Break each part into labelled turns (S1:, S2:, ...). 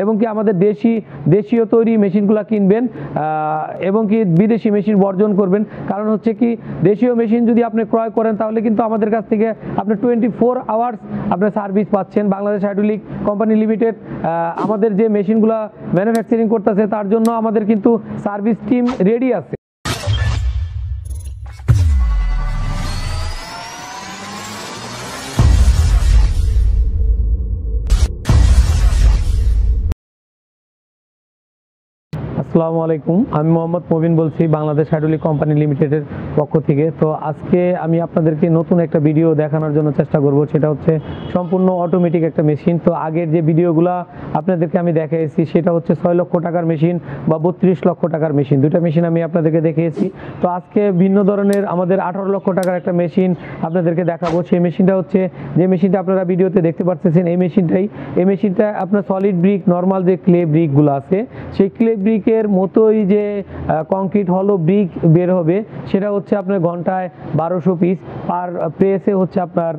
S1: এবং কি আমাদের দেশীয় তৈরি মেশিনগুলো কিনবেন এবং কি বিদেশি মেশিন বর্জন করবেন। কারণ হচ্ছে কি দেশীয় মেশিন যদি আপনি ক্রয় করেন তাহলে কিন্তু আমাদের কাছ থেকে আপনি 24 আওয়ার্স আপনার সার্ভিস পাচ্ছেন। বাংলাদেশ হাইড্রোলিক কোম্পানি লিমিটেড আমাদের যে মেশিনগুলো ম্যানুফ্যাকচারিং করতেছে তার জন্য আমাদের কিন্তু সার্ভিস টিম রেডি আছে। আসসালামু আলাইকুম, আমি মোহাম্মদ মুবিন বলছি বাংলাদেশ হাইড্রোলিক কোম্পানি লিমিটেডের পক্ষ থেকে। তো আজকে আমি আপনাদেরকে নতুন একটা ভিডিও দেখানোর জন্য চেষ্টা করব, সেটা হচ্ছে সম্পূর্ণ অটোমেটিক একটা মেশিন। তো আগের যে ভিডিওগুলো আপনাদেরকে আমি দেখিয়েছি সেটা হচ্ছে 6 লক্ষ টাকার মেশিন বা 32 লক্ষ টাকার মেশিন, দুইটা মেশিন আমি আপনাদেরকে দেখিয়েছি। তো আজকে ভিন্ন ধরনের আমাদের 18 লক্ষ টাকার একটা মেশিন আপনাদেরকে দেখাবো। সেই মেশিনটা হচ্ছে যে মেশিনটা আপনারা ভিডিওতে দেখতে পাচ্ছেন, এই মেশিনটা আপনার সলিড ব্রিক, নর্মাল যে ক্লে ব্রিকগুলো আছে সেই ক্লে ব্রিকের মতোই যে কংক্রিট হলো ব্রিক বের হবে, সেটা হচ্ছে আপনার ঘন্টায় 1200 পিস, পার প্রেসে হচ্ছে আপনার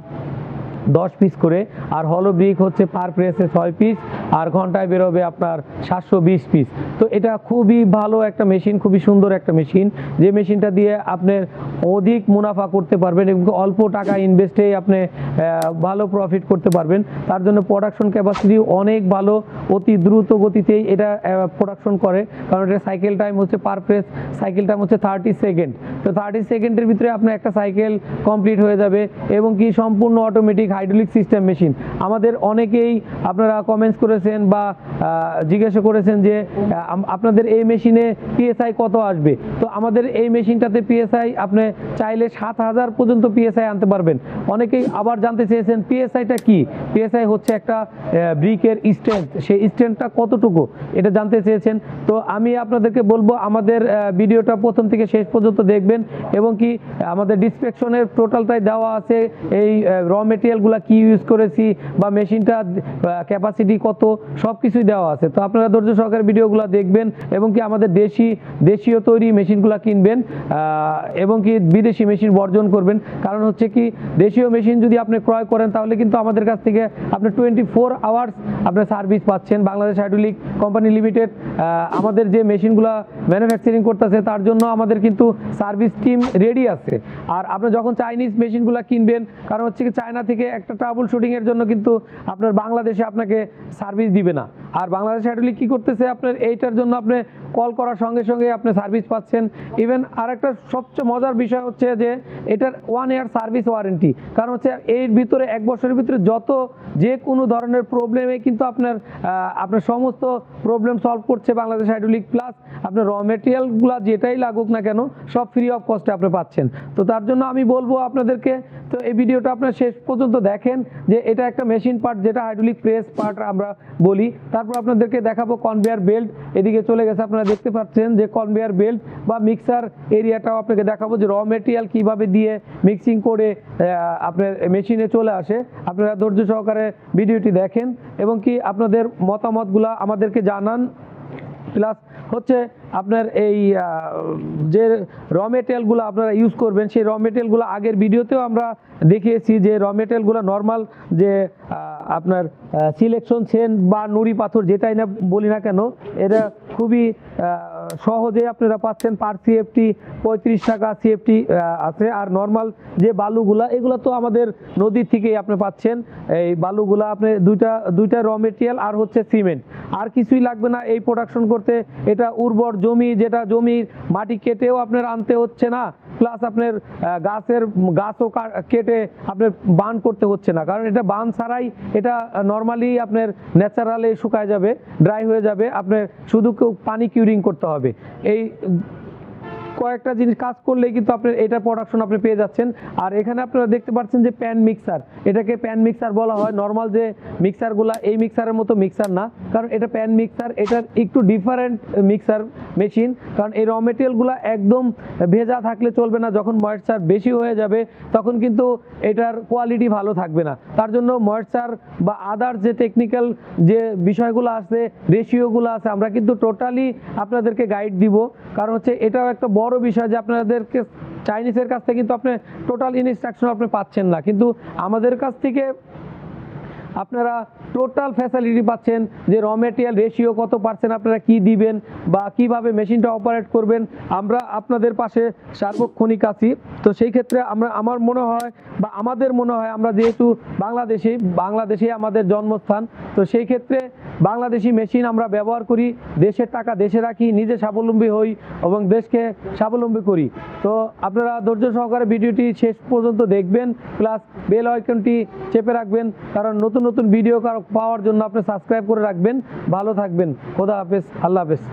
S1: 10 পিস করে, আর হলো ব্রিক হচ্ছে পার প্রেসে 6 পিস, আর ঘন্টায় বের হবে আপনার 720 পিস। তো এটা খুবই ভালো একটা মেশিন, খুবই সুন্দর একটা মেশিন, যে মেশিনটা দিয়ে আপনার অধিক মুনাফা করতে পারবেন এবং অল্প টাকা ইনভেস্টেই আপনি ভালো প্রফিট করতে পারবেন। তার জন্য প্রোডাকশন ক্যাপাসিটি অনেক ভালো, অতি দ্রুত গতিতেই এটা প্রোডাকশন করে। কারণ এটা সাইকেল টাইম হচ্ছে পার প্রেস সাইকেল টাইম হচ্ছে 30 সেকেন্ড। তো 30 সেকেন্ডের ভিতরে আপনার একটা সাইকেল কমপ্লিট হয়ে যাবে এবং কি সম্পূর্ণ অটোমেটিক হাইড্রোলিক সিস্টেম মেশিন। আমাদের অনেকেই আপনারা কমেন্টস করেছেন বা জিজ্ঞাসা করেছেন যে আপনাদের এই মেশিনে পিএসআই কত আসবে। তো আমাদের এই মেশিনটাতে পিএসআই আপনি চাইলে 7000 পর্যন্ত পিএসআই আনতে পারবেন। অনেকেই আবার জানতে চেয়েছেন পিএসআইটা কি। পিএসআই হচ্ছে একটা ব্রিকের স্ট্রেংথ, সেই স্ট্রেংথটা কতটুকু এটা জানতে চেয়েছেন। তো আমি আপনাদেরকে বলবো আমাদের ভিডিওটা প্রথম থেকে শেষ পর্যন্ত দেখবেন এবং কি আমাদের ডিসক্রিপশনের টোটালটাই দেওয়া আছে, এই র মেটেরিয়ালগুলো কি ইউজ করেছি বা মেশিনটা ক্যাপাসিটি কত সব কিছুই দেওয়া আছে। তো আপনারা ধৈর্য সহকারে ভিডিওগুলো দেখবেন এবং কি আমাদের দেশীয় তৈরি মেশিনগুলো কিনবেন এবং কি বিদেশি মেশিন বর্জন করবেন। কারণ হচ্ছে কি দেশীয় মেশিন যদি আপনি ক্রয় করেন তাহলে কিন্তু আমাদের কাছ থেকে আপনি 24 আওয়ার্স আপনার সার্ভিস পাচ্ছেন। বাংলাদেশ হাইড্রোলিক কোম্পানি লিমিটেড আমাদের যে মেশিনগুলো ম্যানুফ্যাকচারিং করতেছে তার জন্য আমাদের কিন্তু সার্ভিস টিম রেডি আছে। আর আপনি যখন চাইনিজ মেশিনগুলো কিনবেন, কারণ হচ্ছে কি চায়না থেকে একটা ট্রাবল শুটিংয়ের জন্য কিন্তু আপনার বাংলাদেশে আপনাকে সার্ভিস দিবে না। আর বাংলাদেশ হাইড্রোলিক কী করতেছে, আপনার এইটার জন্য আপনি কল করার সঙ্গে সঙ্গে আপনি সার্ভিস পাচ্ছেন। ইভেন আরেকটা সবচেয়ে মজার বিষয় হচ্ছে যে এটার 1 ইয়ার সার্ভিস ওয়ারেন্টি। কারণ হচ্ছে এর ভিতরে 1 বছরের ভিতরে যে কোনো ধরনের প্রবলেমে কিন্তু আপনার সমস্ত প্রবলেম সলভ করছে বাংলাদেশ হাইড্রোলিক। প্লাস আপনার র মেটেরিয়ালগুলো যেটাই লাগুক না কেন সব ফ্রি অফ কস্টে আপনি পাচ্ছেন। তো তার জন্য আমি বলবো আপনাদেরকে, তো এই ভিডিওটা আপনার শেষ পর্যন্ত দেখেন যে এটা একটা মেশিন পার্ট, যেটা হাইড্রোলিক প্রেস পার্ট আমরা বলি। তারপর আপনাদেরকে দেখাবো কনভেয়ার বেল্ট, এদিকে চলে গেছে আপনারা দেখতে পাচ্ছেন যে কনভেয়ার বেল্ট বা মিক্সার এরিয়াটাও আপনাকে দেখাবো যে র মেটেরিয়াল কীভাবে দিয়ে মিক্সিং করে আপনার মেশিনে চলে আসে। আপনারা ধৈর্য সহকারে ভিডিওটি দেখেন এবং কি আপনাদের মতামতগুলো আমাদেরকে জানান। প্লাস হচ্ছে আপনার এই যে র মেটেরিয়ালগুলো আপনারা ইউজ করবেন সেই র মেটেরিয়ালগুলো আগের ভিডিওতেও আমরা দেখিয়েছি যে র মেটেরিয়ালগুলো নর্মাল যে আপনার সিলেকশন সেন বা নুড়ি পাথর যেটাই না বলি না কেন, এটা খুবই সহজে আপনারা পাচ্ছেন। পার সিএফটি 35 টাকা সিএফটি আছে। আর নর্মাল যে বালুগুলা এগুলো তো আমাদের নদীর থেকেই আপনি পাচ্ছেন। এই বালুগুলা আপনি দুইটা র মেটেরিয়াল আর হচ্ছে সিমেন্ট, আর কিছুই লাগবে না এই প্রোডাকশন করতে। এটা উর্বর জমি, যেটা জমির মাটি কেটেও আপনার আনতে হচ্ছে না, প্লাস আপনার গাছও কেটে আপনার বার্ন করতে হচ্ছে না। কারণ এটা বার্ন ছাড়াই এটা নর্মালি আপনার ন্যাচারালি শুকায় যাবে, ড্রাই হয়ে যাবে, আপনার শুধু পানি কিউরিং করতে হবে। এই কয়েকটা জিনিস কাজ করলেই কিন্তু আপনার এটা প্রোডাকশন আপনি পেয়ে যাচ্ছেন। আর এখানে আপনারা দেখতে পাচ্ছেন যে প্যান মিক্সার, এটাকে প্যান মিক্সার বলা হয়। নর্মাল যে মিক্সারগুলো এই মিক্সারের মতো মিক্সার না, কারণ এটা প্যান মিক্সার, এটার একটু ডিফারেন্ট মিক্সার মেশিন। কারণ এই র মেটেরিয়ালগুলো একদম ভেজা থাকলে চলবে না, যখন ময়েশ্চার বেশি হয়ে যাবে তখন কিন্তু এটার কোয়ালিটি ভালো থাকবে না। তার জন্য ময়েশ্চার বা আদার যে টেকনিক্যাল যে বিষয়গুলো আছে, রেশিওগুলো আছে, আমরা কিন্তু টোটালি আপনাদেরকে গাইড দিব। কারণ হচ্ছে এটাও একটা বড় বিষয় যে আপনাদেরকে চাইনিজের কাছ থেকে কিন্তু আপনি টোটাল ইনস্ট্রাকশন আপনি পাচ্ছেন না, কিন্তু আমাদের কাছ থেকে আপনারা টোটাল ফ্যাসিলিটি পাচ্ছেন, যে র মেটেরিয়াল রেশিও কত পার্সেন্ট আপনারা কি দিবেন বা কিভাবে মেশিনটা অপারেট করবেন, আমরা আপনাদের পাশে সার্বক্ষণিক আছি। তো সেই ক্ষেত্রে আমার মনে হয় বা আমাদের মনে হয়, আমরা যেহেতু বাংলাদেশে আমাদের জন্মস্থান, তো সেই ক্ষেত্রে বাংলাদেশি মেশিন আমরা ব্যবহার করি, দেশের টাকা দেশে রাখি, নিজে স্বাবলম্বী হই এবং দেশকে স্বাবলম্বী করি। তো আপনারা ধৈর্য সহকারে ভিডিওটি শেষ পর্যন্ত দেখবেন, প্লাস বেল আইকনটি চেপে রাখবেন, কারণ নতুন নতুন ভিডিও পাওয়ার জন্য আপনি সাবস্ক্রাইব করে রাখবেন। ভালো থাকবেন, খোদা হাফেজ, আল্লাহ হাফেজ।